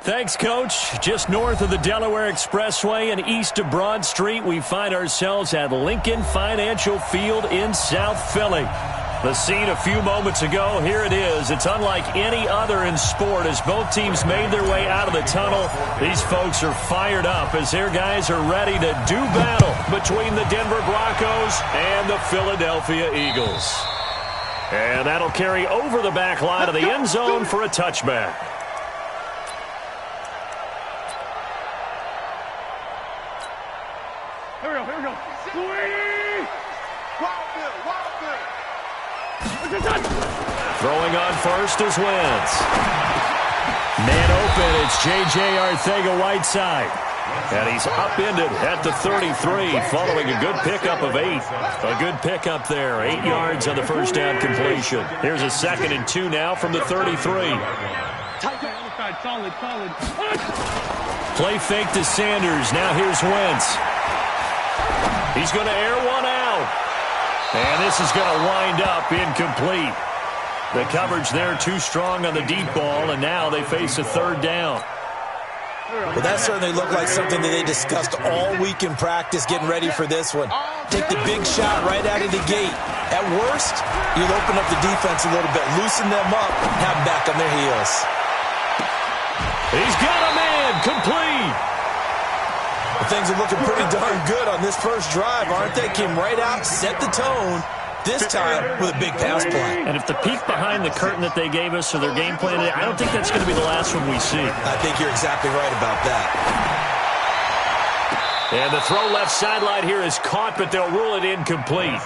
Thanks, Coach. Just north of the Delaware Expressway and east of Broad Street, we find ourselves at Lincoln Financial Field in South Philly. The scene a few moments ago, here it is. It's unlike any other in sport as both teams made their way out of the tunnel. These folks are fired up as their guys are ready to do battle between the Denver Broncos and the Philadelphia Eagles. And that'll carry over the back line of the end zone for a touchback. Here we go. Throwing on first is Wentz. Man open, it's J.J. Arcega-Whiteside. And he's upended at the 33 following a good pickup of 8. A good pickup there, 8 yards on the first down completion. Here's a 2nd and 2 now from the 33. Solid. Play fake to Sanders. Now here's Wentz. He's going to air one out. And this is going to wind up incomplete. The coverage there too strong on the deep ball, and now they face a 3rd down. Well, that certainly looked like something that they discussed all week in practice getting ready for this one. Take the big shot right out of the gate. At worst, you'll open up the defense a little bit, loosen them up, and have them back on their heels. He's got a man, complete. Well, things are looking pretty darn good on this first drive, aren't they? Came right out, set the tone. This time with a big pass play. And if the peek behind the curtain that they gave us or their game plan, I don't think that's going to be the last one we see. I think you're exactly right about that. And the throw left sideline here is caught, but they'll rule it incomplete.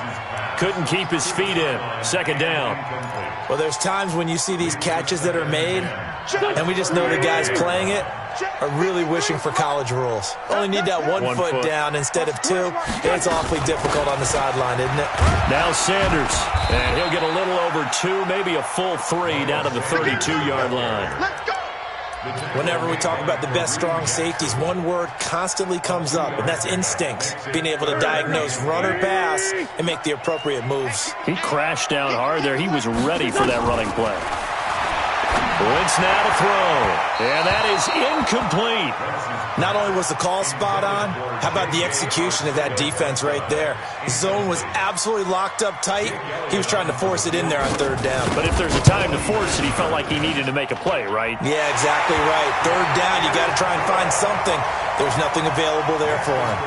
Couldn't keep his feet in. 2nd down. Well, there's times when you see these catches that are made, and we just know the guys playing it are really wishing for college rules. Only need that one foot down instead of 2. It's awfully difficult on the sideline, isn't it? Now Sanders, and he'll get a little over 2, maybe a full 3 down to the 32-yard line. Whenever we talk about the best strong safeties, one word constantly comes up, and that's instincts. Being able to diagnose run or pass and make the appropriate moves. He crashed down hard there. He was ready for that running play. Wentz now to throw, and that is incomplete. Not only was the call spot on, how about the execution of that defense right there? The zone was absolutely locked up tight. He was trying to force it in there on 3rd down. But if there's a time to force it, he felt like he needed to make a play, right? Yeah, exactly right. 3rd down, you got to try and find something. There's nothing available there for him.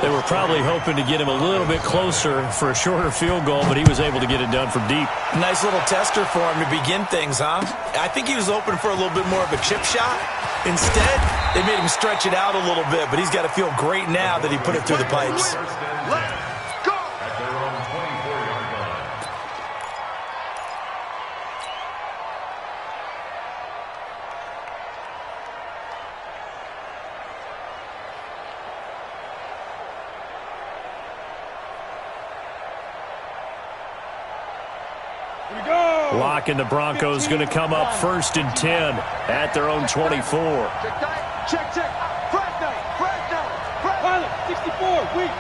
They were probably hoping to get him a little bit closer for a shorter field goal, but he was able to get it done from deep. Nice little tester for him to begin things, huh? I think he was open for a little bit more of a chip shot. Instead, they made him stretch it out a little bit, but he's got to feel great now that he put it through the pipes. Lock and the Broncos going to come up 1st and 10 at their own 24. Check. Fresh night. Pilot, 64, weak.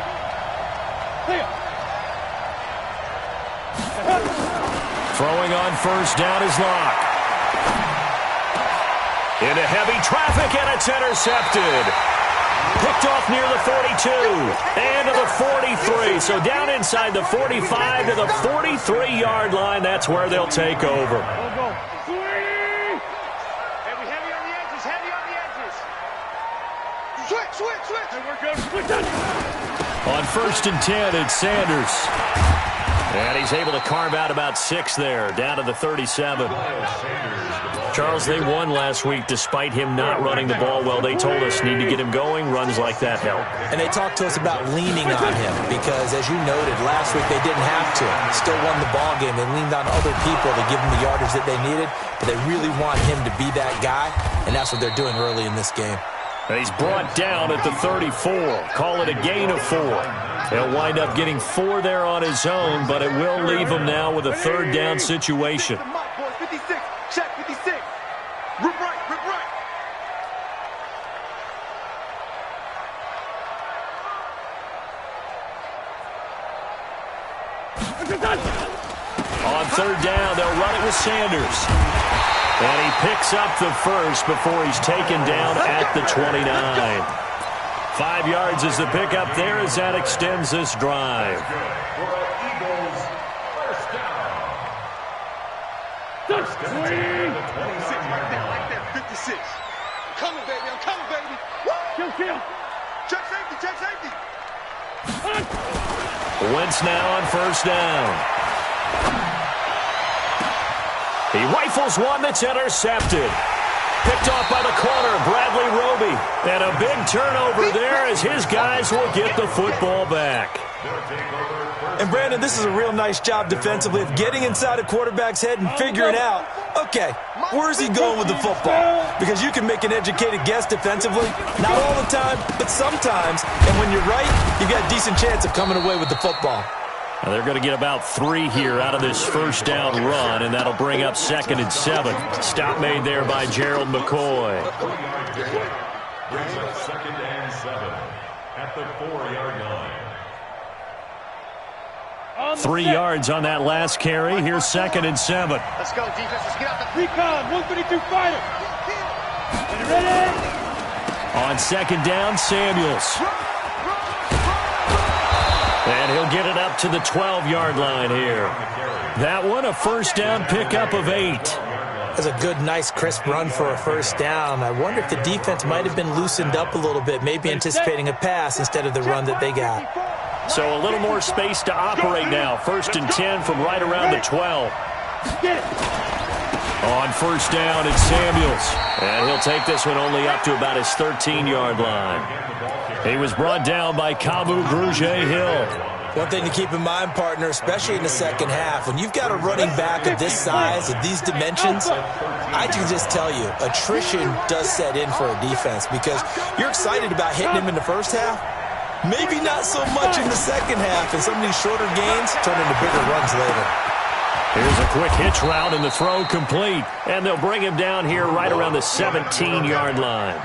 Throwing on 1st down is Locke. Into heavy traffic, and it's intercepted. Picked off near the 42 and to the 43. So down inside the 45 to the 43-yard line. That's where they'll take over. Heavy on the edges. Switch. Hey, we're good. On 1st and 10, it's Sanders. And he's able to carve out about 6 there, down to the 37. Charles, they won last week despite him not running the ball well. They told us need to get him going. Runs like that help. And they talked to us about leaning on him because, as you noted, last week they didn't have to. Still won the ball game. They leaned on other people to give them the yardage that they needed, but they really want him to be that guy, and that's what they're doing early in this game. And he's brought down at the 34. Call it a gain of 4. He'll wind up getting 4 there on his own, but it will leave him now with a 3rd down situation. 56. Check 56. Rip right. On 3rd down, they'll run it with Sanders. And he picks up the first before he's taken down at the 29. 5 yards is the pickup there as that extends this drive. First down. 26 right there, like that, 56. I'm coming, baby, I'm coming, baby. Kill. Check safety. Wentz now on first down. He rifles one that's intercepted. Picked off by the corner, Bradley Roby. And a big turnover there as his guys will get the football back. And, Brandon, this is a real nice job defensively of getting inside a quarterback's head and figuring out, okay, where's he going with the football? Because you can make an educated guess defensively. Not all the time, but sometimes. And when you're right, you've got a decent chance of coming away with the football. Now they're going to get about 3 here out of this first down run, and that'll bring up 2nd and 7. Stop made there by Gerald McCoy. Brings up 2nd and 7 at the 4-yard line. 3 yards on that last carry. Here's 2nd and 7. Let's go, defense. Let's get out the recon. 132 fighter. Ready? On 2nd down, Samuels. And he'll get it up to the 12-yard line here. That one, a first down pickup of 8. That's a good, nice, crisp run for a first down. I wonder if the defense might have been loosened up a little bit, maybe anticipating a pass instead of the run that they got. So a little more space to operate now. 1st and 10 from right around the 12. On first down, it's Samuels. And he'll take this one only up to about his 13-yard line. He was brought down by Kamu Grugier-Hill. One thing to keep in mind, partner, especially in the second half, when you've got a running back of this size, of these dimensions, I can just tell you, attrition does set in for a defense because you're excited about hitting him in the first half. Maybe not so much in the second half, and some of these shorter gains turn into bigger runs later. Here's a quick hitch route, and the throw complete. And they'll bring him down here right around the 17-yard line.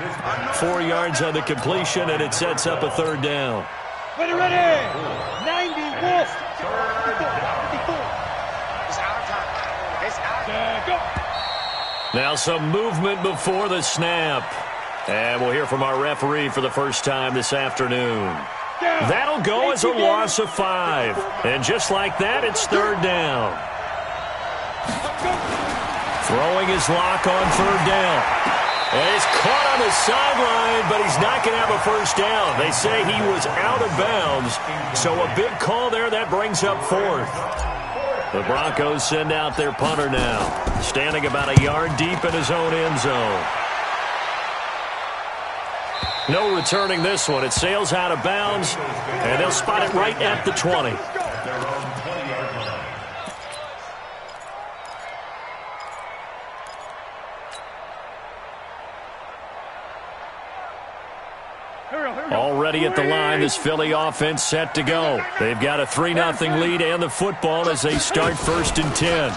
4 yards on the completion, and it sets up a 3rd down. Ready. 90 Wolf. 54. It's out of time. It's out. Go. Now some movement before the snap. And we'll hear from our referee for the first time this afternoon. That'll go as a loss of 5. And just like that, it's 3rd down. Throwing his lock on 3rd down. And he's caught on the sideline, but he's not going to have a first down. They say he was out of bounds. So a big call there. That brings up 4th. The Broncos send out their punter now. Standing about a yard deep in his own end zone. No returning this one. It sails out of bounds, and they'll spot it right at the 20. Already at the line, this Philly offense set to go. They've got a 3-0 lead and the football as they start 1st and 10.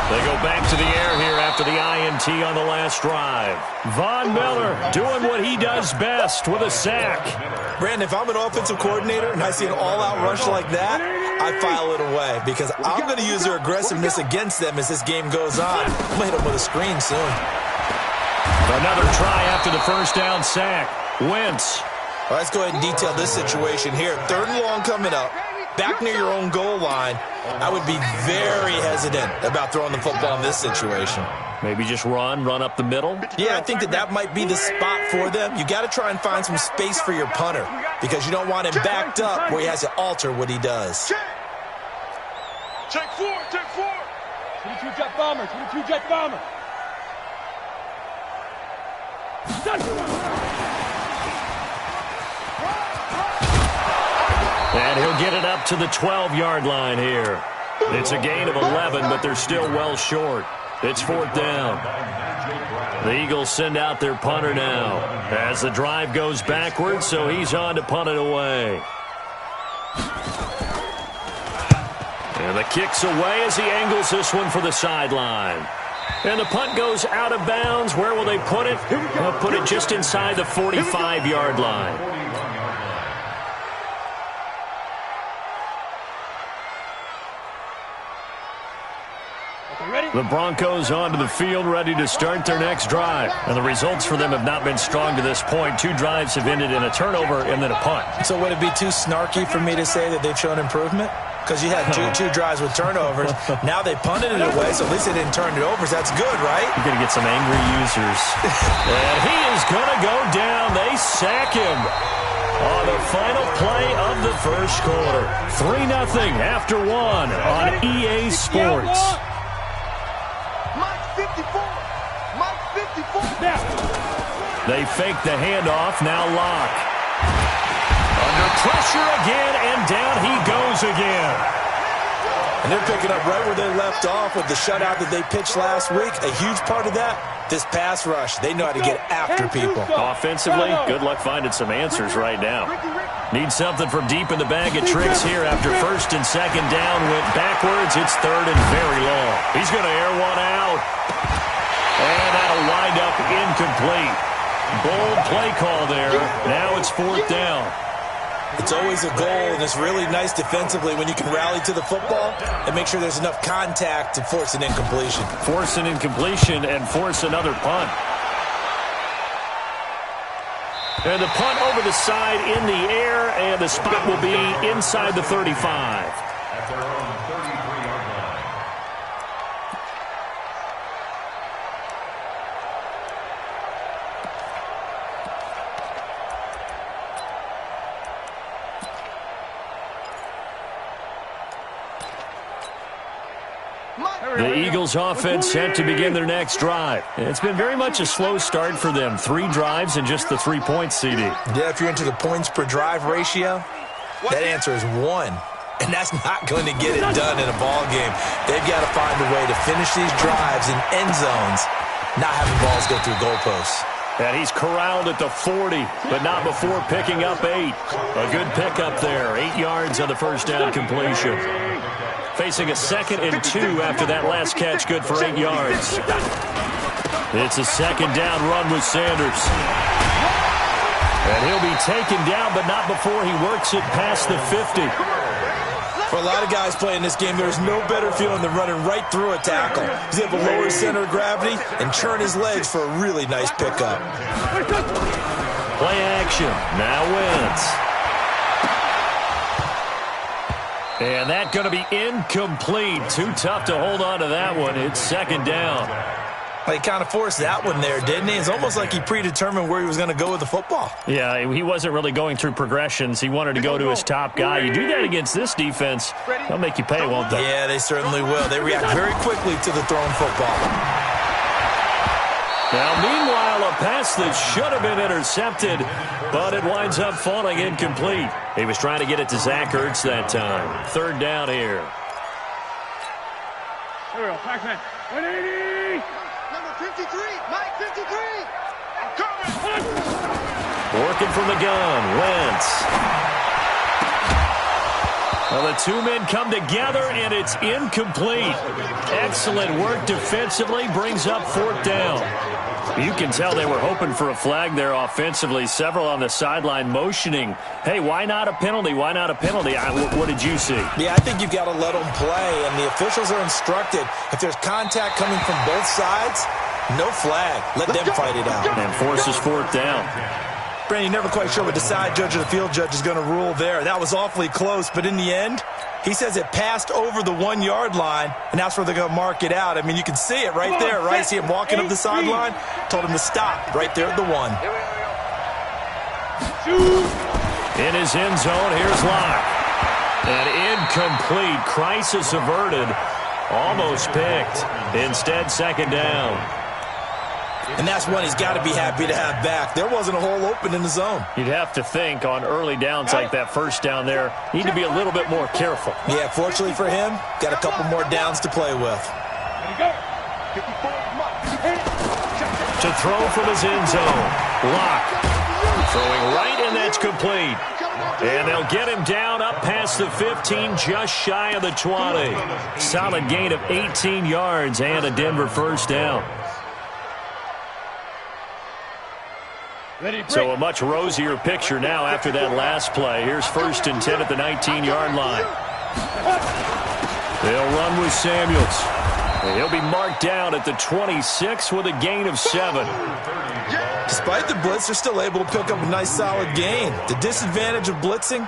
They go back to the air here after the INT on the last drive. Von Miller doing what he does best with a sack. Brandon, if I'm an offensive coordinator and I see an all-out rush like that, I file it away because I'm going to use their aggressiveness against them as this game goes on. I'm going to hit them with a screen soon. Another try after the first down sack. Wentz. Well, let's go ahead and detail this situation here. 3rd and long coming up. Back near your own goal line. I would be very hesitant about throwing the football in this situation. Maybe just run up the middle? Yeah, I think that might be the spot for them. You got to try and find some space for your punter because you don't want him backed up where he has to alter what he does. Check 4. 22 jet bomber. And he'll get it up to the 12-yard line here. It's a gain of 11, but they're still well short. It's 4th down. The Eagles send out their punter now as the drive goes backwards, so he's on to punt it away. And the kick's away as he angles this one for the sideline. And the punt goes out of bounds. Where will they put it? They'll put it just inside the 45-yard line. Ready? The Broncos onto the field, ready to start their next drive. And the results for them have not been strong to this point. 2 drives have ended in a turnover and then a punt. So would it be too snarky for me to say that they've shown improvement? Because you had two drives with turnovers. Now they punted it away, so at least they didn't turn it over. So that's good, right? You're going to get some angry users. And he is going to go down. They sack him on the final play of the first quarter. 3-0 after 1 on EA Sports. Mike 54. Mike 54. They fake the handoff. Now Locke. Under pressure again, and down he goes again. And they're picking up right where they left off with the shutout that they pitched last week. A huge part of that, this pass rush. They know how to get after people. Offensively, good luck finding some answers right now. Need something from deep in the bag of tricks here after first and second down. Went backwards. It's third and very long. He's going to air one out. And that'll wind up incomplete. Bold play call there. Now it's 4th down. It's always a goal, and it's really nice defensively when you can rally to the football and make sure there's enough contact to force an incompletion. Force an incompletion and force another punt. And the punt over the side in the air, and the spot will be inside the 35. At their own 33-yard line. The Eagles offense set to begin their next drive. It's been very much a slow start for them. 3 drives and just the 3 points, CD. Yeah, if you're into the points per drive ratio, that answer is 1. And that's not going to get it done in a ball game. They've got to find a way to finish these drives in end zones, not having balls go through goalposts. And he's corralled at the 40, but not before picking up 8. A good pickup there. 8 yards on the first down completion. Facing a 2nd and 2 after that last catch, good for 8 yards. It's a 2nd down run with Sanders. And he'll be taken down, but not before he works it past the 50. For a lot of guys playing this game, there's no better feeling than running right through a tackle. He's able to lower his center of gravity and churn his legs for a really nice pickup. Play action. Now Wentz. And that's going to be incomplete. Too tough to hold on to that one. It's 2nd down. Well, he kind of forced that one there, didn't he? It's almost like he predetermined where he was going to go with the football. Yeah, he wasn't really going through progressions. He wanted to go to his top guy. You do that against this defense, they'll make you pay, won't they? Yeah, they certainly will. They react very quickly to the thrown football. Now, meanwhile, a pass that should have been intercepted, but it winds up falling incomplete. He was trying to get it to Zach Ertz that time. 3rd down here. Here we go, Pac-Man. 180! Number 53, Mike 53! I'm coming! Working from the gun, Wentz. Well, the 2 men come together, and it's incomplete. Excellent work defensively, brings up 4th down. You can tell they were hoping for a flag there offensively. Several on the sideline motioning, hey, why not a penalty? Why not a penalty? What did you see? Yeah, I think you've got to let them play, and the officials are instructed. If there's contact coming from both sides, no flag. Let them fight it out. And forces 4th down. Brandon, you're never quite sure what the side judge or the field judge is going to rule there. That was awfully close, but in the end, he says it passed over the 1-yard line, and that's where they're going to mark it out. I mean, you can see it right there, right? See him walking up the sideline? Told him to stop right there at the 1. In his end zone, here's Locke. And incomplete. Crisis averted. Almost picked. Instead, 2nd down. And that's one he's got to be happy to have back. There wasn't a hole open in the zone. You'd have to think on early downs like that first down there, need to be a little bit more careful. Yeah, fortunately for him, got a couple more downs to play with. To throw from his end zone. Locke. Throwing right, and that's complete. And they'll get him down up past the 15, just shy of the 20. Solid gain of 18 yards and a Denver first down. So a much rosier picture now after that last play. Here's 1st and 10 at the 19-yard line. They'll run with Samuels. And he'll be marked down at the 26 with a gain of 7. Despite the blitz, they're still able to pick up a nice solid gain. The disadvantage of blitzing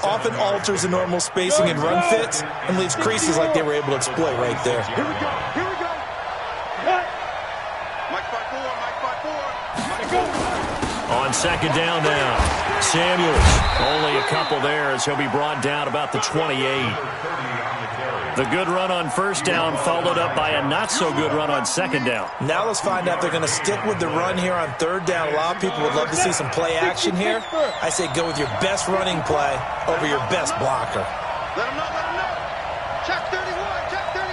often alters the normal spacing and run fits and leaves creases like they were able to exploit right there. Here we go. Here we go. Mike 5-4. On second down now, Samuels. Only a couple there as he'll be brought down about the 28. The good run on first down followed up by a not-so-good run on second down. Now let's find out if they're going to stick with the run here on third down. A lot of people would love to see some play action here. I say go with your best running play over your best blocker. Let him know, let him know. Check 31, check 31.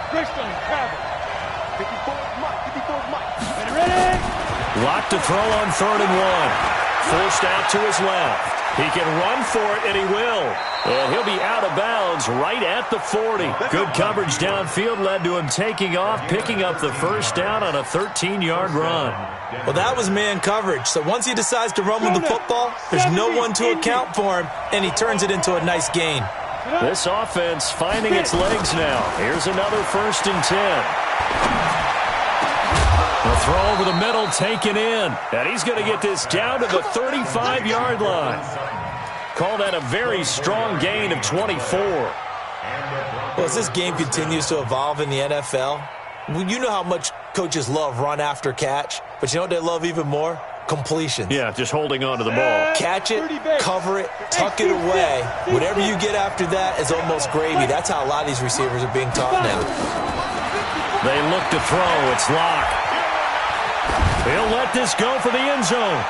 Christian, grab it. 54 Mike. Ready? Locked to throw on 3rd and 1. Forced out to his left. He can run for it, and he will. And he'll be out of bounds right at the 40. Good coverage downfield led to him taking off, picking up the first down on a 13-yard run. Well, that was man coverage. So once he decides to run with the football, there's no one to account for him, and he turns it into a nice gain. This offense finding its legs now. Here's another 1st and 10. The throw over the middle taken in. And he's going to get this down to the 35-yard line. Call that a very strong gain of 24. Well, as this game continues to evolve in the NFL, you know how much coaches love run after catch, but you know what they love even more? Completions. Yeah, just holding on to the ball. Catch it, cover it, tuck it away. Whatever you get after that is almost gravy. That's how a lot of these receivers are being taught now. They look to throw. It's locked. He'll let this go for the end zone.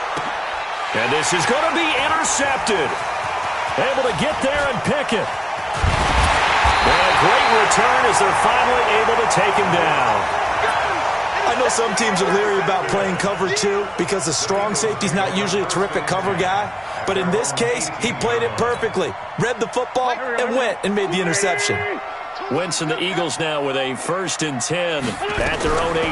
And this is going to be intercepted. Able to get there and pick it. And a great return as they're finally able to take him down. I know some teams are leery about playing cover 2 because the strong safety's not usually a terrific cover guy. But in this case, he played it perfectly. Read the football and went and made the interception. Wentz and the Eagles now with a 1st and 10 at their own 18.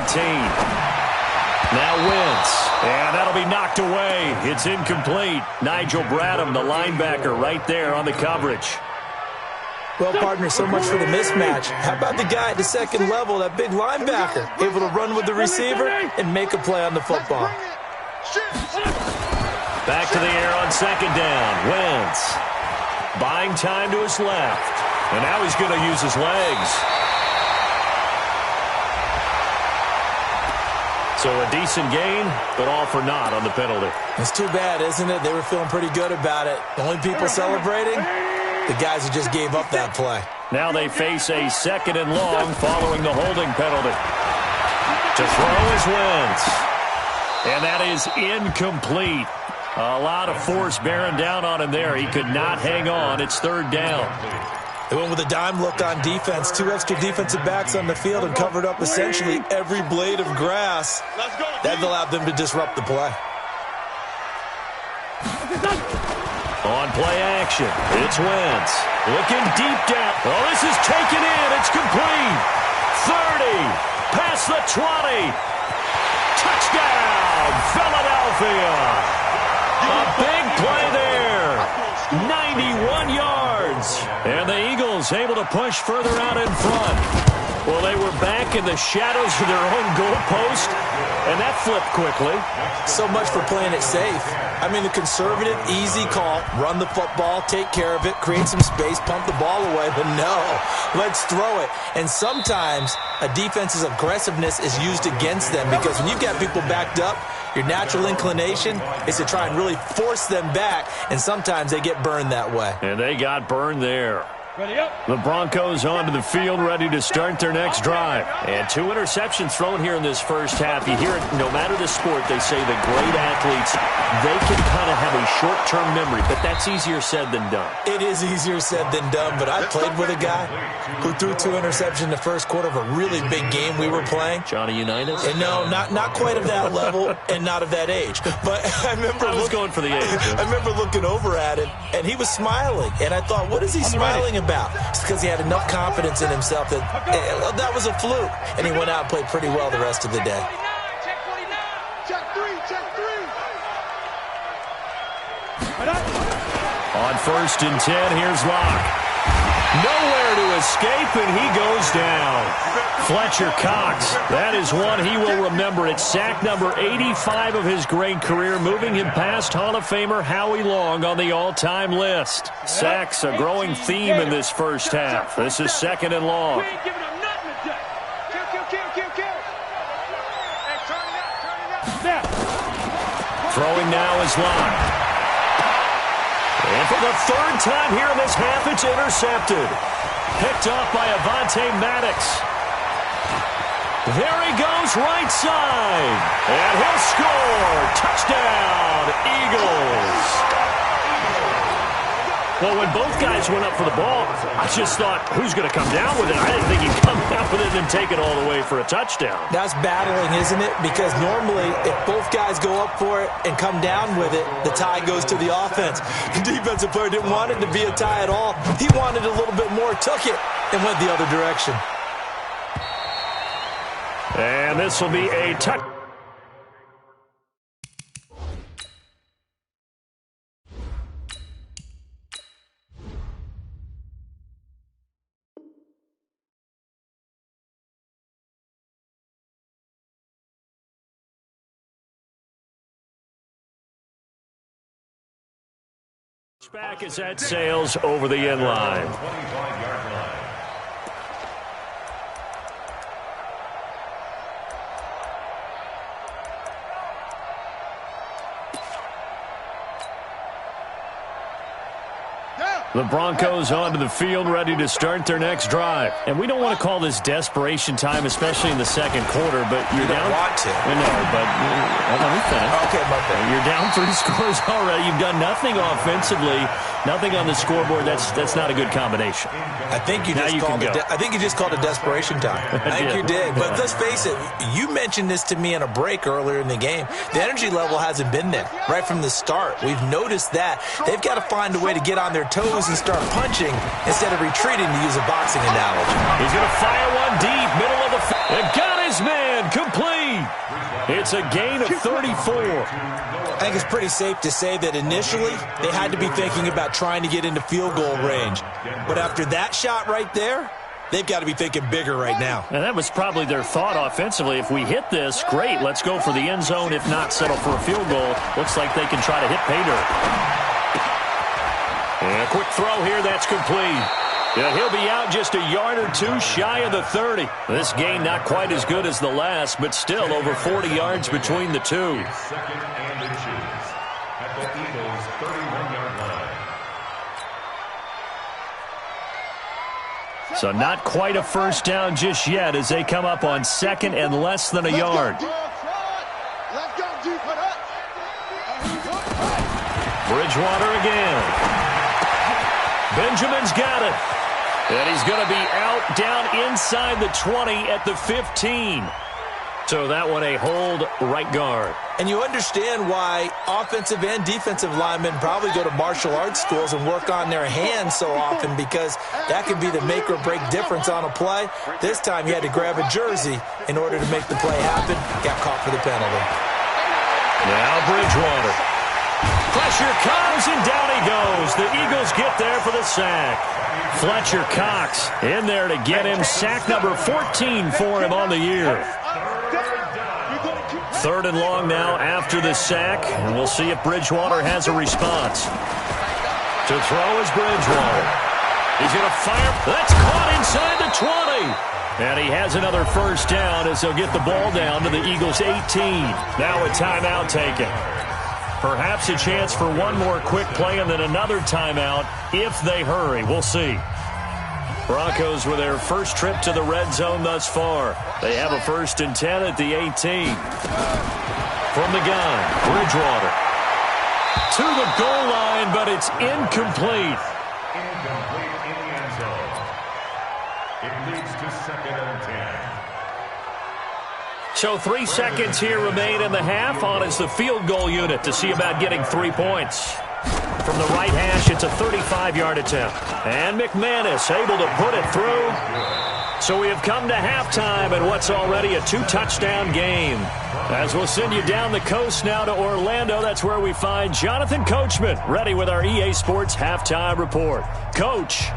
Now Wentz, and that'll be knocked away. It's incomplete. Nigel Bradham, the linebacker, right there on the coverage. Well, partner, so much for the mismatch. How about the guy at the second level, that big linebacker, able to run with the receiver and make a play on the football? Back to the air on second down. Wentz buying time to his left, and now he's going to use his legs. So a decent gain, but all for naught on the penalty. It's too bad, isn't it? They were feeling pretty good about it. The only people celebrating, the guys who just gave up that play. Now they face a 2nd and long following the holding penalty. To throw is Wentz. And that is incomplete. A lot of force bearing down on him there. He could not hang on. It's 3rd down. They went with a dime look on defense. 2 extra defensive backs on the field and covered up essentially every blade of grass. That allowed them to disrupt the play. On play action, it's Wentz. Looking deep down. Oh, this is taken in. It's complete. 30. Past the 20. Touchdown, Philadelphia. A big play there. 91 yards. And the Eagles able to push further out in front. Well, they were back in the shadows of their own goalpost, and that flipped quickly. So much for playing it safe. I mean, the conservative, easy call, run the football, take care of it, create some space, pump the ball away. But no, let's throw it. And sometimes a defense's aggressiveness is used against them because when you've got people backed up, your natural inclination is to try and really force them back, and sometimes they get burned that way. And they got burned there. The Broncos onto the field, ready to start their next drive. And 2 interceptions thrown here in this first half. You hear it, no matter the sport, they say the great athletes, they can kind of have a short-term memory, but that's easier said than done. It is easier said than done, but I played with a guy who threw 2 interceptions in the first quarter of a really big game we were playing. Johnny Unitas? And no, not quite of that level and not of that age. But I was going for the age. I remember looking over at him, and he was smiling. And I thought, what is he smiling about? It's because he had enough confidence in himself that that was a fluke. And he went out and played pretty well the rest of the day. Check 3, check 3. On 1st and 10, here's Locke. Nowhere to escape, and he goes down. Fletcher Cox, that is one he will remember. It's sack number 85 of his great career, moving him past Hall of Famer Howie Long on the all-time list. Sacks a growing theme in this first half. This is 2nd and long. Throwing now is Locke. And for the 3rd time here in this half, it's intercepted. Picked off by Avonte Maddox. There he goes, right side. And he'll score. Touchdown, Eagles. Well, when both guys went up for the ball, I just thought, who's going to come down with it? I didn't think he'd come down with it and take it all the way for a touchdown. That's battling, isn't it? Because normally, if both guys go up for it and come down with it, the tie goes to the offense. The defensive player didn't want it to be a tie at all. He wanted a little bit more, took it, and went the other direction. And this will be a touch. Back is at Sales over the end line. 25-yard line. The Broncos onto the field, ready to start their next drive. And we don't want to call this desperation time, especially in the second quarter, but you're down. You don't want to. I know, but let me finish. Okay, my bad. You're down 3 scores already. You've done nothing offensively, nothing on the scoreboard. That's not a good combination. I think you just called it desperation time. I think you did. But let's face it, you mentioned this to me in a break earlier in the game. The energy level hasn't been there right from the start. We've noticed that. They've got to find a way to get on their toes and start punching instead of retreating, to use a boxing analogy. He's going to fire one deep, middle of the field. And got his man, complete. It's a gain of 34. I think it's pretty safe to say that initially they had to be thinking about trying to get into field goal range. But after that shot right there, they've got to be thinking bigger right now. And that was probably their thought offensively. If we hit this, great, let's go for the end zone. If not, settle for a field goal. Looks like they can try to hit pay dirt. And a quick throw here, that's complete. Yeah, he'll be out just a yard or two shy of the 30. This gain not quite as good as the last, but still over 40 yards between the two. 2nd and inches at the Eagles' 31-yard line. So not quite a first down just yet as they come up on 2nd and less than a yard. Bridgewater again. Benjamin's got it. And he's going to be out down inside the 20 at the 15. So that one a hold right guard. And you understand why offensive and defensive linemen probably go to martial arts schools and work on their hands so often, because that could be the make or break difference on a play. This time he had to grab a jersey in order to make the play happen. Got caught for the penalty. Now Bridgewater. Pressure comes, and down he goes. The Eagles get there for the sack. Fletcher Cox in there to get him. Sack number 14 for him on the year. 3rd and long now after the sack, and we'll see if Bridgewater has a response. To throw is Bridgewater. He's going to fire. That's caught inside the 20. And he has another first down as they'll get the ball down to the Eagles' 18. Now a timeout taken. Perhaps a chance for one more quick play and then another timeout if they hurry. We'll see. Broncos with their first trip to the red zone thus far. They have a 1st and 10 at the 18. From the gun, Bridgewater. To the goal line, but it's incomplete. Incomplete in the end zone. It leads to 2nd and 10. So 3 seconds here remain in the half. On is the field goal unit to see about getting 3 points. From the right hash, it's a 35-yard attempt. And McManus able to put it through. So we have come to halftime in what's already a 2-touchdown game. As we'll send you down the coast now to Orlando, that's where we find Jonathan Coachman ready with our EA Sports Halftime Report. Coach.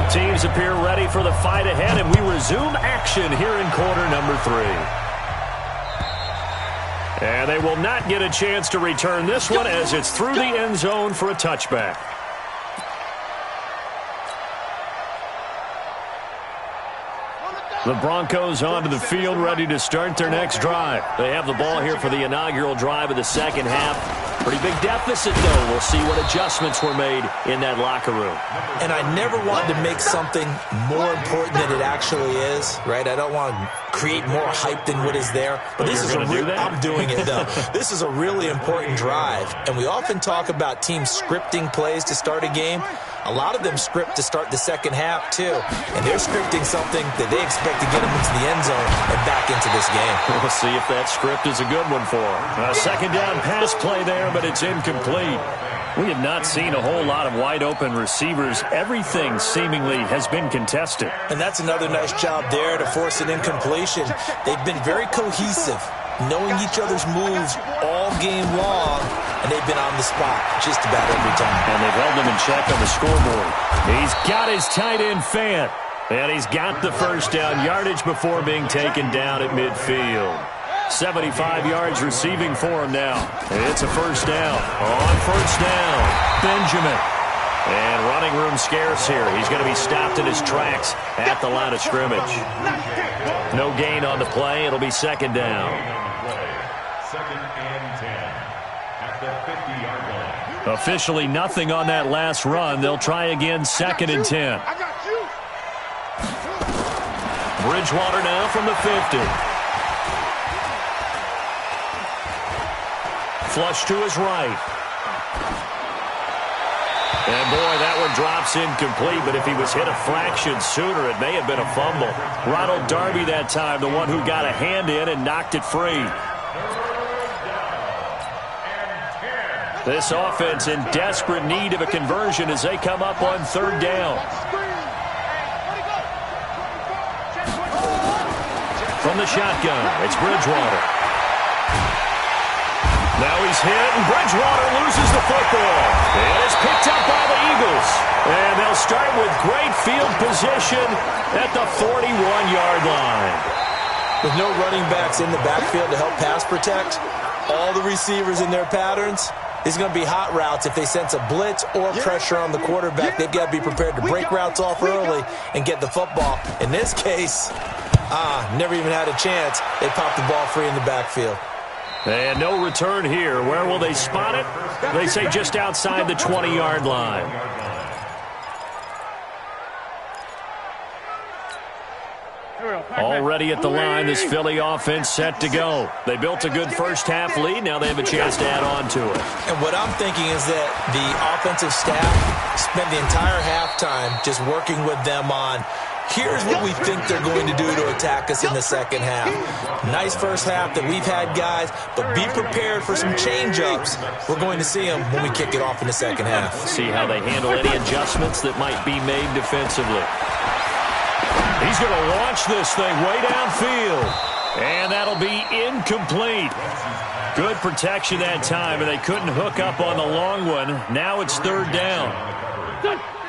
Both teams appear ready for the fight ahead, and we resume action here in quarter number 3. And they will not get a chance to return this one as it's through the end zone for a touchback. The Broncos onto the field, ready to start their next drive. They have the ball here for the inaugural drive of the second half. Pretty big deficit, though. We'll see what adjustments were made in that locker room. And I never want to make something more important than it actually is, right? I don't want to create more hype than what is there. But this is I'm doing it, though. This is a really important drive. And we often talk about teams scripting plays to start a game. A lot of them script to start the second half, too. And they're scripting something that they expect to get them into the end zone and back into this game. We'll see if that script is a good one for them. A second down pass play there, but it's incomplete. We have not seen a whole lot of wide-open receivers. Everything seemingly has been contested. And that's another nice job there to force an incompletion. They've been very cohesive, knowing each other's moves all game long, and they've been on the spot just about every time. And they've held them in check on the scoreboard. He's got his tight end Fant, and he's got the first down yardage before being taken down at midfield. 75 yards receiving for him now. It's a first down. On first down, Benjamin. And running room scarce here. He's going to be stopped in his tracks at the line of scrimmage. No gain on the play. It'll be second down. Second and 10 at the 50-yard line. Officially nothing on that last run. They'll try again, second and 10. Bridgewater now from the 50. Flush to his right. And boy, that one drops incomplete, but if he was hit a fraction sooner, it may have been a fumble. Ronald Darby that time, the one who got a hand in and knocked it free. This offense in desperate need of a conversion as they come up on third down. From the shotgun, it's Bridgewater. Now he's hit, and Bridgewater loses the football. It is picked up by the Eagles. And they'll start with great field position at the 41-yard line. With no running backs in the backfield to help pass protect, all the receivers in their patterns, it's going to be hot routes if they sense a blitz or pressure on the quarterback. They've got to be prepared to break routes off early and get the football. In this case, never even had a chance. They popped the ball free in the backfield. And no return here. Where will they spot it? They say just outside the 20-yard line. Already at the line, this Philly offense set to go. They built a good first-half lead. Now they have a chance to add on to it. And what I'm thinking is that the offensive staff spent the entire halftime just working with them on, here's what we think they're going to do to attack us in the second half. Nice first half that we've had, guys, but be prepared for some change-ups. We're going to see them when we kick it off in the second half. See how they handle any adjustments that might be made defensively. He's going to launch this thing way downfield, and that'll be incomplete. Good protection that time, and they couldn't hook up on the long one. Now it's third down.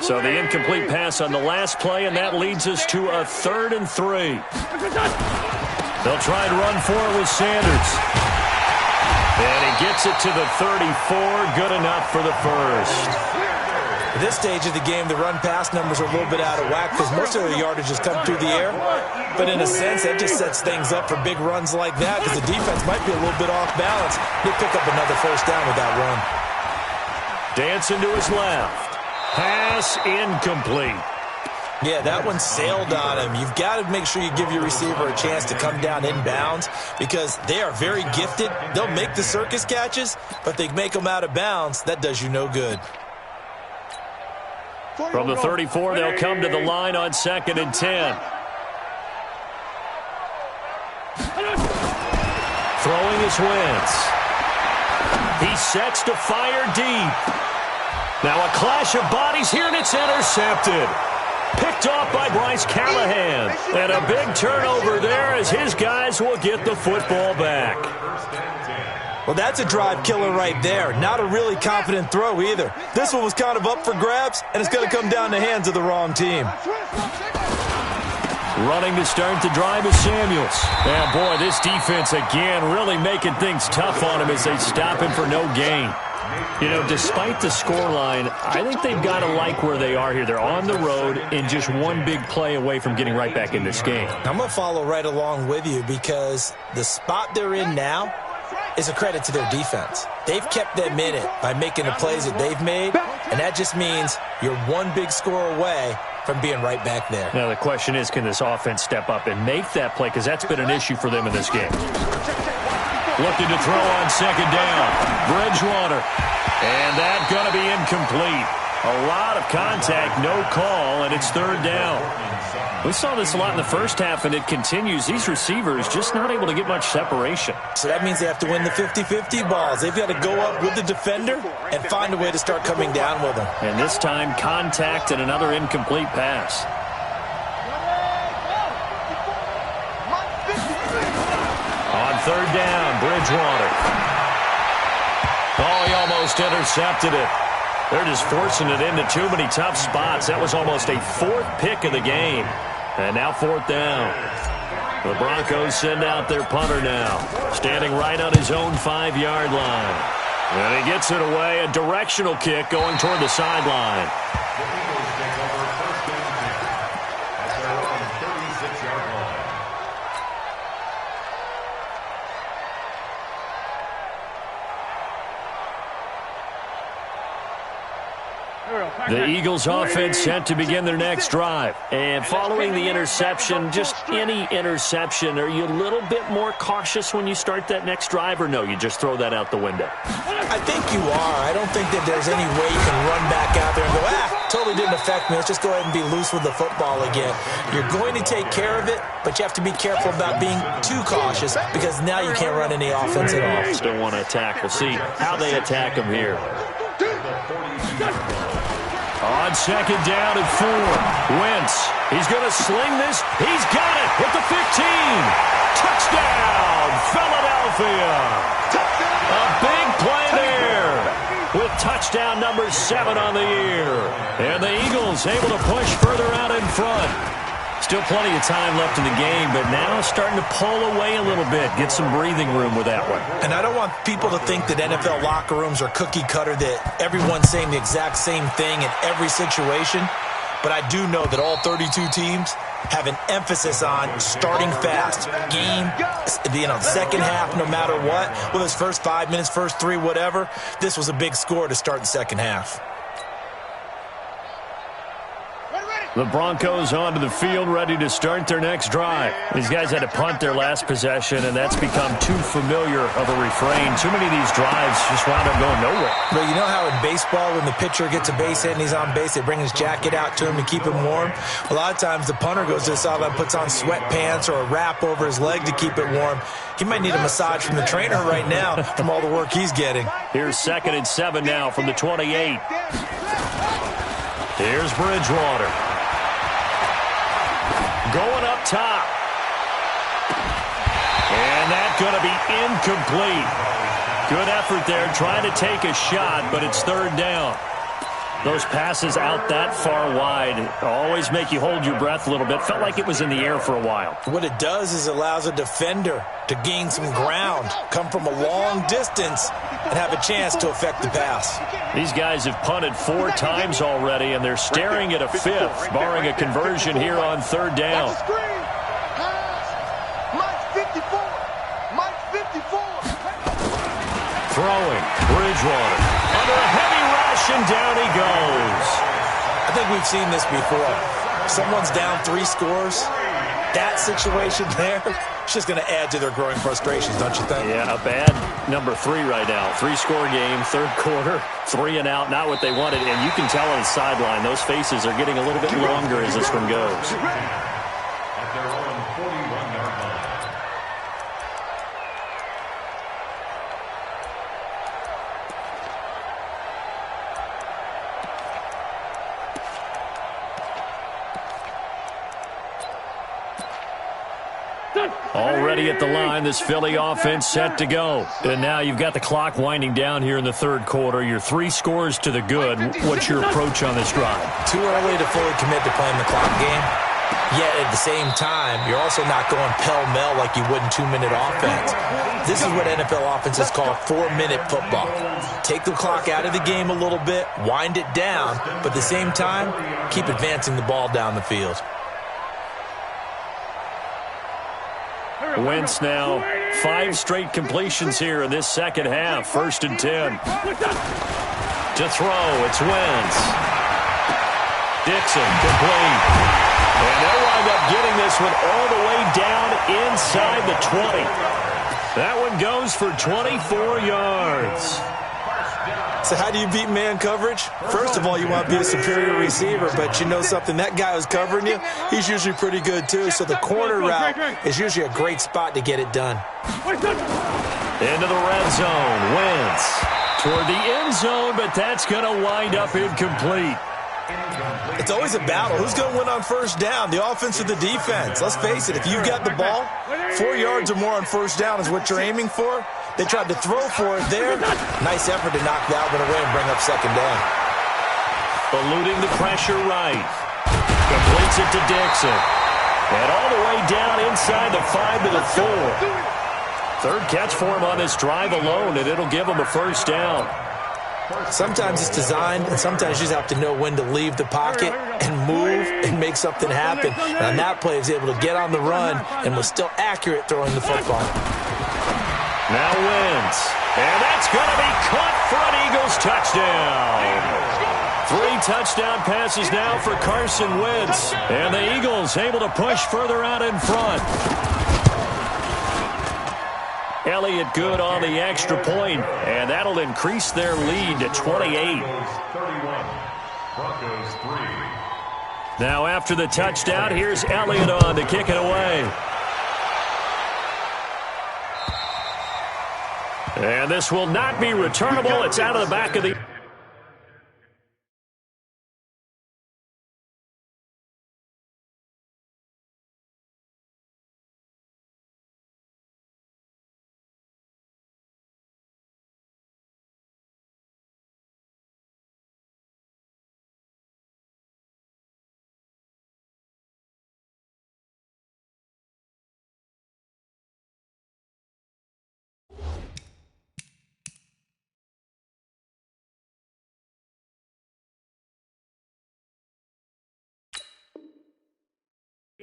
So the incomplete pass on the last play, and that leads us to a 3rd and 3. They'll try and run for it with Sanders. And he gets it to the 34. Good enough for the first. At this stage of the game, the run-pass numbers are a little bit out of whack because most of the yardage has come through the air. But in a sense, that just sets things up for big runs like that because the defense might be a little bit off balance. They pick up another first down with that run. Dancing to his left. Pass incomplete. Yeah, that one sailed on him. You've got to make sure you give your receiver a chance to come down inbounds because they are very gifted. They'll make the circus catches, but they make them out of bounds. That does you no good. From the 34, they'll come to the line on 2nd and 10. Throwing his Wentz. He sets to fire deep. Now a clash of bodies here, and it's intercepted. Picked off by Bryce Callahan. And a big turnover there as his guys will get the football back. Well, that's a drive killer right there. Not a really confident throw either. This one was kind of up for grabs, and it's going to come down the hands of the wrong team. Running to start the drive is Samuels. And boy, this defense again really making things tough on him as they stop him for no gain. You know, despite the scoreline, I think they've got to like where they are here. They're on the road and just one big play away from getting right back in this game. I'm going to follow right along with you because the spot they're in now is a credit to their defense. They've kept them in it by making the plays that they've made, and that just means you're one big score away from being right back there. Now, the question is, can this offense step up and make that play? Because that's been an issue for them in this game. Looking to throw on second down. Bridgewater. And that's going to be incomplete. A lot of contact, no call, and it's third down. We saw this a lot in the first half, and it continues. These receivers just not able to get much separation. So that means they have to win the 50-50 balls. They've got to go up with the defender and find a way to start coming down with them. And this time, contact and another incomplete pass. On third down, Bridgewater. Oh, he almost intercepted it. They're just forcing it into too many tough spots. That was almost a fourth pick of the game. And now fourth down. The Broncos send out their punter now, standing right on his own 5-yard line. And he gets it away, a directional kick going toward the sideline. The Eagles take over first and 10 at their own 36-yard line. The Eagles offense set to begin their next drive. And following the interception, just any interception, are you a little bit more cautious when you start that next drive, or no, you just throw that out the window? I think you are. I don't think that there's any way you can run back out there and go, totally didn't affect me. Let's just go ahead and be loose with the football again. You're going to take care of it, but you have to be careful about being too cautious because now you can't run any offense at all. Still want to attack. We'll see how they attack him here. On second down and 4. Wentz. He's going to sling this. He's got it at the 15. Touchdown, Philadelphia. A big play there with touchdown number 7 on the year. And the Eagles able to push further out in front. Still plenty of time left in the game, but now starting to pull away a little bit, get some breathing room with that one. And I don't want people to think that NFL locker rooms are cookie cutter, that everyone's saying the exact same thing in every situation. But I do know that all 32 teams have an emphasis on starting fast. Game, second half, no matter what. Whether it's first 5 minutes, first 3, whatever. This was a big score to start the second half. The Broncos onto the field, ready to start their next drive. These guys had to punt their last possession, and that's become too familiar of a refrain. Too many of these drives just wound up going nowhere. But you know how in baseball, when the pitcher gets a base hit and he's on base, they bring his jacket out to him to keep him warm? A lot of times the punter goes to the sideline, puts on sweatpants or a wrap over his leg to keep it warm. He might need a massage from the trainer right now from all the work he's getting. Here's 2nd and 7 now from the 28. Here's Bridgewater. Going up top. And that's going to be incomplete. Good effort there, trying to take a shot, but it's third down. Those passes out that far wide always make you hold your breath a little bit. Felt like it was in the air for a while. What it does is it allows a defender to gain some ground, come from a long distance, and have a chance to affect the pass. These guys have punted 4 times already, and they're staring at a 5th, barring a conversion here on third down. Throwing, Bridgewater. Under a heavy rush, and down he goes. I think we've seen this before. Someone's down 3 scores. That situation there, it's just going to add to their growing frustrations, don't you think? Yeah, a bad number 3 right now. 3-score game, third quarter, 3 and out, not what they wanted. And you can tell on the sideline, those faces are getting a little bit longer as this one goes. At their own 41-yard line. Already at the line, this Philly offense set to go. And now you've got the clock winding down here in the third quarter. You're 3 scores to the good. What's your approach on this drive? Too early to fully commit to playing the clock game. Yet at the same time, you're also not going pell-mell like you would in 2-minute offense. This is what NFL offenses call 4-minute football. Take the clock out of the game a little bit, wind it down, but at the same time, keep advancing the ball down the field. Wentz now 5 straight completions here in this second half. 1st and 10. To throw, it's Wentz. Dixon complete. And they'll wind up getting this one all the way down inside the 20. That one goes for 24 yards. So how do you beat man coverage? First of all, you want to be a superior receiver, but you know something, that guy who's covering you, he's usually pretty good too. So the corner route is usually a great spot to get it done. Into the red zone. Wentz toward the end zone, but that's going to wind up incomplete. It's always a battle. Who's going to win on first down, the offense or the defense? Let's face it, if you've got the ball, 4 yards or more on first down is what you're aiming for. They tried to throw for it there. Nice effort to knock that one away and bring up second down. Eluding the pressure right. Completes it to Dixon. And all the way down inside the 5 to the 4. Third catch for him on this drive alone, and it'll give him a first down. Sometimes it's designed, and sometimes you just have to know when to leave the pocket and move and make something happen. And on that play, he was able to get on the run and was still accurate throwing the football. Now Wentz. And that's going to be caught for an Eagles touchdown. 3 touchdown passes now for Carson Wentz. And the Eagles able to push further out in front. Elliott good on the extra point, and that'll increase their lead to 28. 31. Broncos 3. Now after the touchdown, here's Elliott on to kick it away. And this will not be returnable. It's out of the back of the...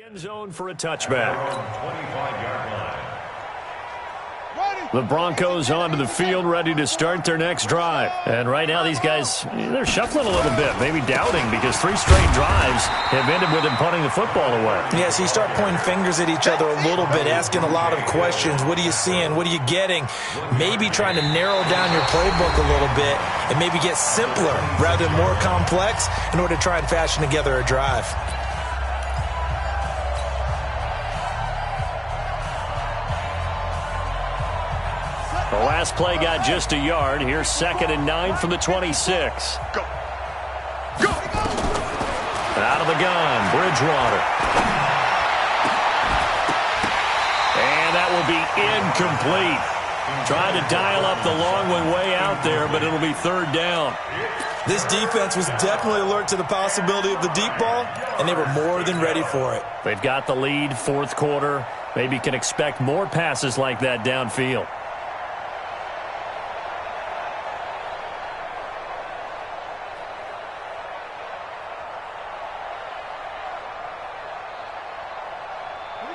end zone for a touchback. 25-yard line. The Broncos onto the field, ready to start their next drive. And right now, these guys, they're shuffling a little bit, maybe doubting, because 3 straight drives have ended with them punting the football away. Yeah, so you start pointing fingers at each other a little bit, asking a lot of questions. What are you seeing? What are you getting? Maybe trying to narrow down your playbook a little bit and maybe get simpler rather than more complex in order to try and fashion together a drive. The last play got just a yard. Here's 2nd and 9 from the 26. Go. Go. Out of the gun, Bridgewater. And that will be incomplete. Trying to dial up the long one way out there, but it'll be 3rd down. This defense was definitely alert to the possibility of the deep ball, and they were more than ready for it. They've got the lead, 4th quarter. Maybe can expect more passes like that downfield.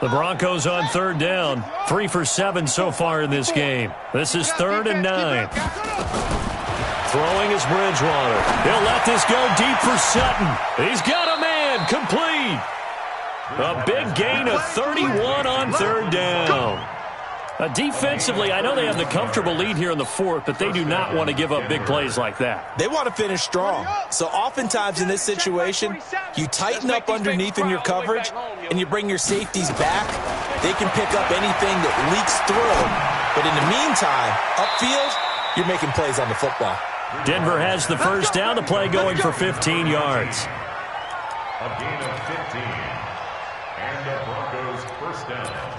The Broncos on 3rd down. 3 for 7 so far in this game. This is 3rd and 9. Throwing is Bridgewater. He'll let this go deep for Sutton. He's got a man. Complete. A big gain of 31 on 3rd down. Defensively, I know they have the comfortable lead here in the 4th, but they do not want to give up big plays like that. They want to finish strong. So oftentimes in this situation, you tighten up underneath in your coverage and you bring your safeties back. They can pick up anything that leaks through. But in the meantime, upfield, you're making plays on the football. Denver has the first down. The play going for 15 yards. A gain of 15. And the Broncos first down.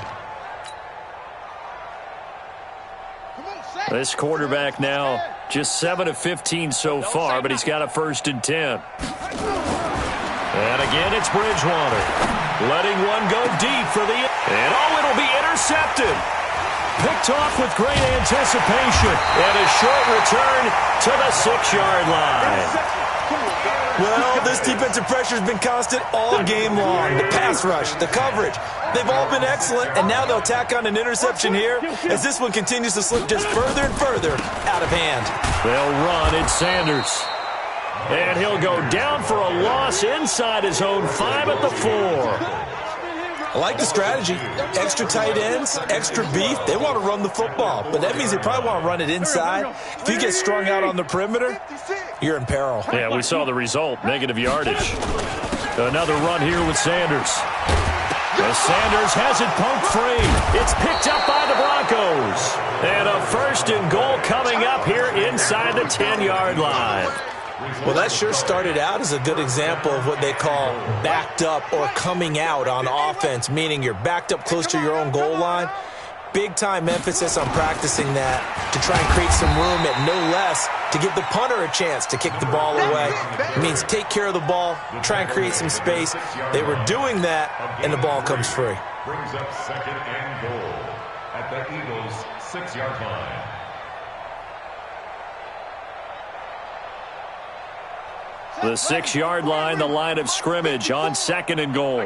This quarterback now just 7 of 15 so far, but he's got a 1st and 10. And again, it's Bridgewater. Letting one go deep for the... And it'll be intercepted. Picked off with great anticipation. And a short return to the 6-yard line. Well, this defensive pressure has been constant all game long. The pass rush, the coverage, they've all been excellent, and now they'll tack on an interception here as this one continues to slip just further and further out of hand. They'll run. It's Sanders. And he'll go down for a loss inside his own 5 at the 4. I like the strategy. Extra tight ends, extra beef. They want to run the football, but that means they probably want to run it inside. If you get strung out on the perimeter, you're in peril. Yeah, we saw the result, negative yardage. Another run here with Sanders. As Sanders has it poked free. It's picked up by the Broncos. And a 1st and goal coming up here inside the 10-yard line. Well, that sure started out as a good example of what they call backed up or coming out on offense, meaning you're backed up close to your own goal line. Big-time emphasis on practicing that to try and create some room at no less to give the punter a chance to kick the ball away. It means take care of the ball, try and create some space. They were doing that, and the ball comes free. Brings up 2nd and goal at the Eagles' 6-yard line. The 6-yard line, the line of scrimmage on 2nd and goal.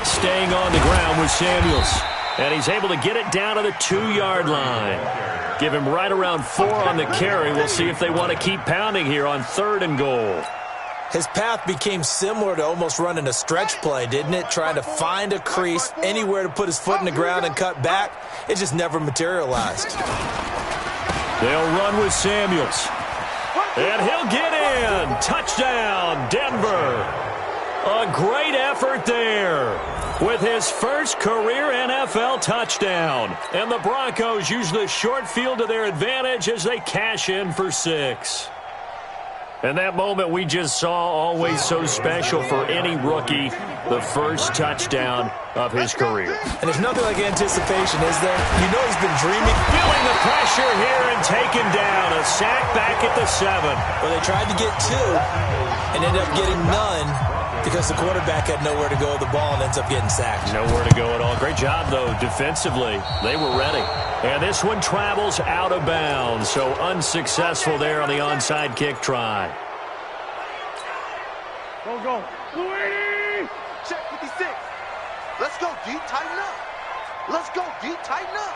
Staying on the ground with Samuels. And he's able to get it down to the 2-yard line. Give him right around 4 on the carry. We'll see if they want to keep pounding here on 3rd and goal. His path became similar to almost running a stretch play, didn't it? Trying to find a crease, anywhere to put his foot in the ground and cut back. It just never materialized. They'll run with Samuels. And he'll get in. Touchdown, Denver. A great effort there with his 1st career NFL touchdown. And the Broncos use the short field to their advantage as they cash in for 6. And that moment we just saw, always so special for any rookie, the 1st touchdown of his career. And there's nothing like anticipation, is there? You know he's been dreaming. Feeling the pressure here and taken down. A sack back at the 7. Well, they tried to get 2 and ended up getting none because the quarterback had nowhere to go with the ball and ends up getting sacked. Nowhere to go at all. Great job, though, defensively. They were ready. And this one travels out of bounds, so unsuccessful there on the onside kick try. Go. Check 56. Let's go, D. Tighten up. Let's go, D. Tighten up.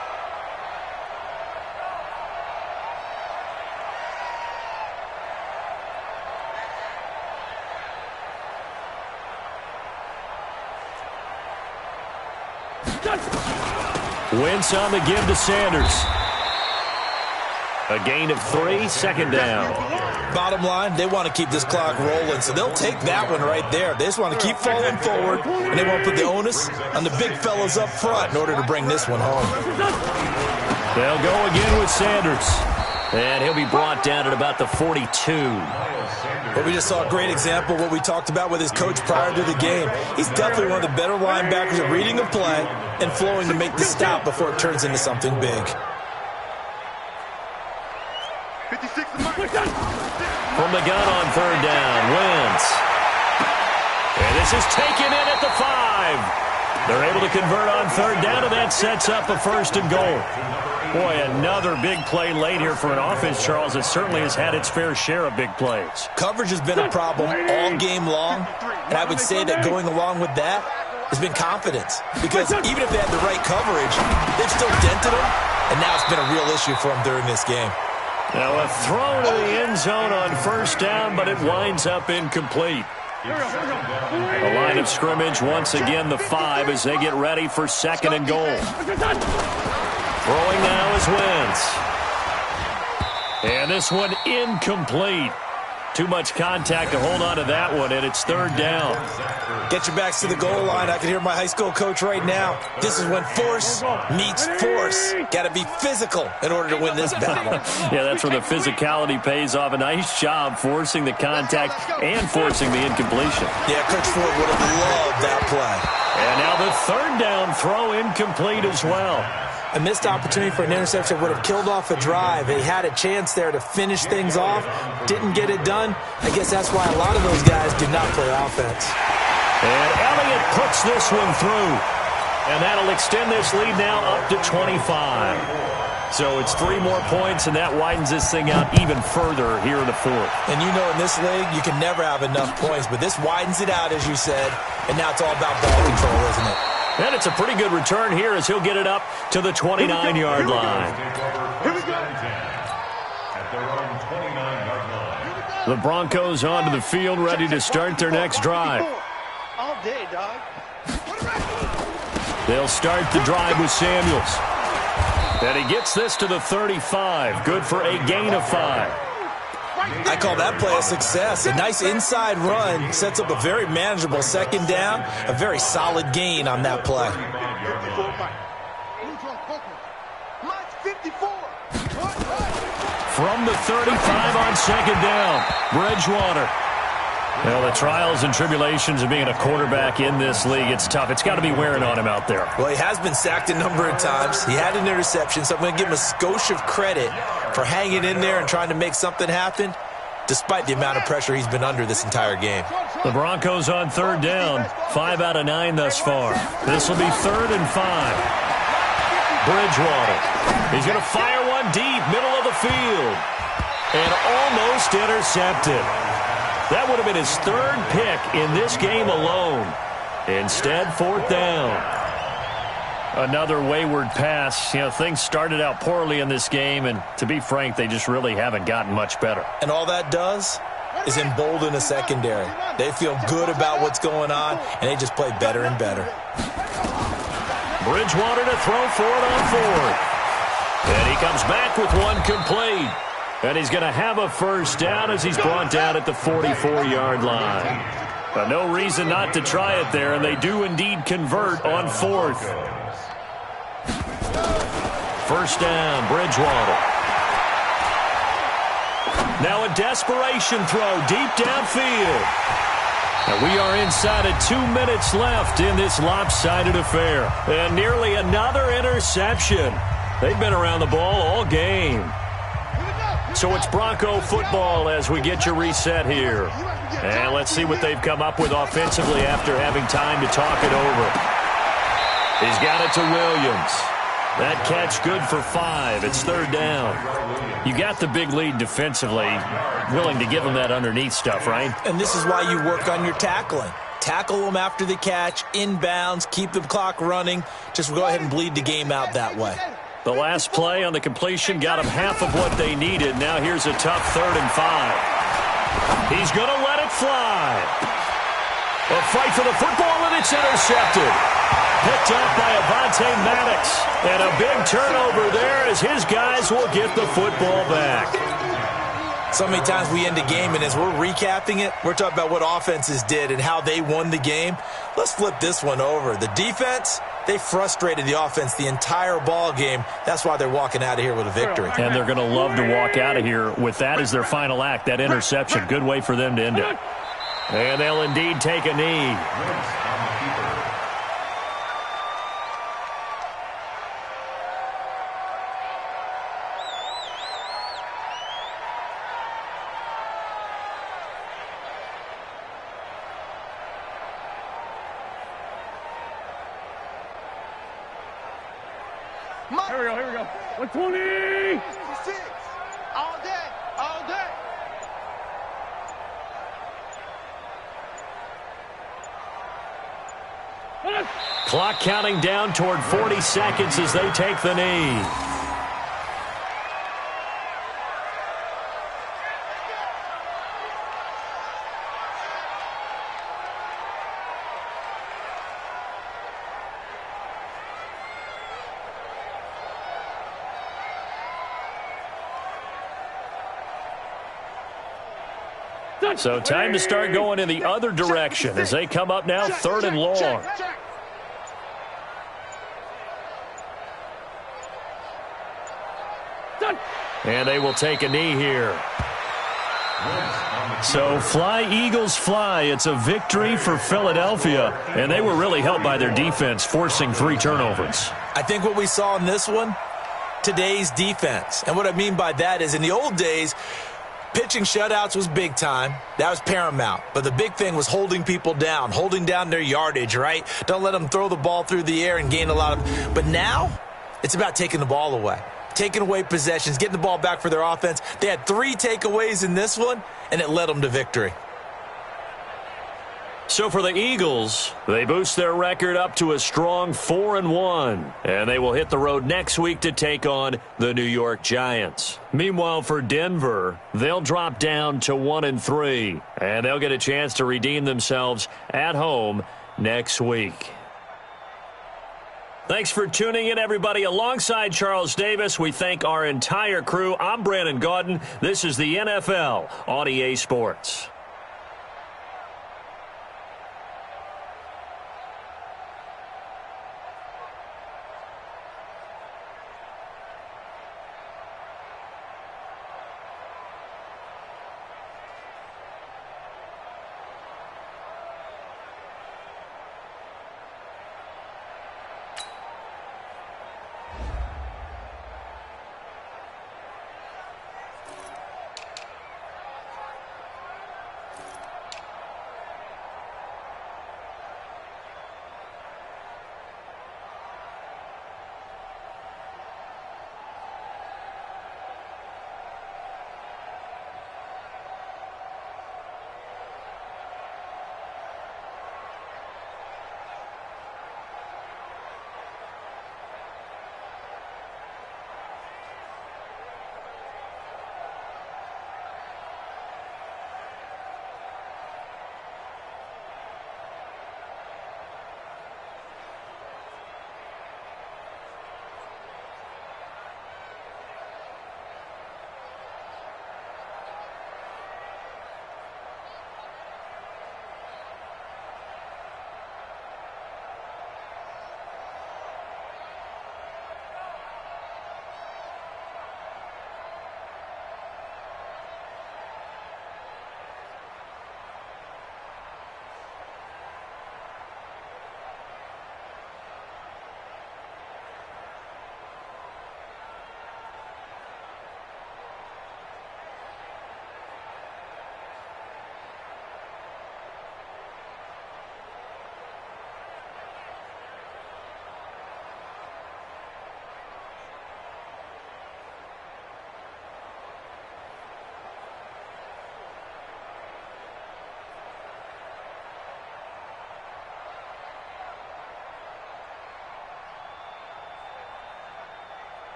Wentz on the give to Sanders. A gain of 3, 2nd down. Bottom line, they want to keep this clock rolling, so they'll take that one right there. They just want to keep falling forward, and they want to put the onus on the big fellas up front in order to bring this one home. They'll go again with Sanders. And he'll be brought down at about the 42. But we just saw a great example of what we talked about with his coach prior to the game. He's definitely one of the better linebackers at reading a play and flowing to make the stop before it turns into something big. 56 From the gun on 3rd down, Wentz. And this is taken in at the 5. They're able to convert on 3rd down, and that sets up a 1st and goal. Boy, another big play late here for an offense, Charles, that certainly has had its fair share of big plays. Coverage has been a problem all game long, and I would say that going along with that has been confidence. Because even if they had the right coverage, they've still dented them, and now it's been a real issue for them during this game. Now a throw to the end zone on 1st down, but it winds up incomplete. The line of scrimmage, once again, the 5 as they get ready for 2nd and goal. Throwing now is Wentz. And this one incomplete Too much contact to hold on to that one, and it's third down. Get your backs to the goal line. I can hear my high school coach right now. This is when force meets force. Got to be physical in order to win this battle. Yeah, that's where the physicality pays off. A nice job forcing the contact and forcing the incompletion. Yeah, Coach Ford would have loved that play. And now the third down throw incomplete as well. A missed opportunity for an interception would have killed off a drive. They had a chance there to finish things off. Didn't get it done. I guess that's why a lot of those guys do not play offense. And Elliott puts this one through. And that'll extend this lead now up to 25. So it's 3 more points, and that widens this thing out even further here in the fourth. And you know in this league, you can never have enough points, but this widens it out, as you said, and now it's all about ball control, isn't it? And it's a pretty good return here as he'll get it up to the 29-yard line. The Broncos onto the field, ready to start their next drive. All day, dog. They'll start the drive with Samuels. And he gets this to the 35. Good for a gain of 5. I call that play a success. A nice inside run sets up a very manageable second down. A very solid gain on that play. From the 35 on second down, Bridgewater. Well, the trials and tribulations of being a quarterback in this league, it's tough. It's got to be wearing on him out there. Well, he has been sacked a number of times. He had an interception, so I'm going to give him a skosh of credit for hanging in there and trying to make something happen, despite the amount of pressure he's been under this entire game. The Broncos on third down, 5 out of 9 thus far. This will be 3rd and 5. Bridgewater. He's going to fire one deep, middle of the field. And almost intercepted. That would have been his 3rd pick in this game alone. Instead, 4th down. Another wayward pass. You know, things started out poorly in this game, and to be frank, they just really haven't gotten much better. And all that does is embolden a secondary. They feel good about what's going on, and they just play better and better. Bridgewater to throw for it on 4th. And he comes back with one complete. And he's going to have a first down as he's brought down at the 44-yard line. But no reason not to try it there, and they do indeed convert on 4th. First down, Bridgewater. Now a desperation throw deep downfield. And we are inside of 2 minutes left in this lopsided affair. And nearly another interception. They've been around the ball all game. So it's Bronco football as we get you reset here. And let's see what they've come up with offensively after having time to talk it over. He's got it to Williams. That catch good for 5. It's 3rd down. You got the big lead defensively. Willing to give them that underneath stuff, right? And this is why you work on your tackling. Tackle them after the catch, inbounds, keep the clock running. Just go ahead and bleed the game out that way. The last play on the completion got them half of what they needed. Now here's a tough 3rd and 5. He's going to let it fly. A fight for the football, and it's intercepted. Picked up by Avonte Maddox. And a big turnover there as his guys will get the football back. So many times we end a game, and as we're recapping it, we're talking about what offenses did and how they won the game. Let's flip this one over. The defense, they frustrated the offense the entire ball game. That's why they're walking out of here with a victory. And they're going to love to walk out of here with that as their final act, that interception. Good way for them to end it. And they'll indeed take a knee. Here we go. 120! 6. All day. All day. Clock counting down toward 40 seconds as they take the knee. So time to start going in the other direction as they come up now 3rd and long. And they will take a knee here. So fly, Eagles, fly. It's a victory for Philadelphia, and they were really helped by their defense, forcing 3 turnovers. I think what we saw in this one, today's defense. And what I mean by that is in the old days, pitching shutouts was big time. That was paramount. But the big thing was holding people down, holding down their yardage, right? Don't let them throw the ball through the air and gain a lot of. But now it's about taking the ball away, taking away possessions, getting the ball back for their offense. They had 3 takeaways in this one, and it led them to victory. So for the Eagles, they boost their record up to a strong 4-1, and they will hit the road next week to take on the New York Giants. Meanwhile, for Denver, they'll drop down to 1-3, and they'll get a chance to redeem themselves at home next week. Thanks for tuning in, everybody. Alongside Charles Davis, we thank our entire crew. I'm Brandon Gaudin. This is the NFL on EA Sports.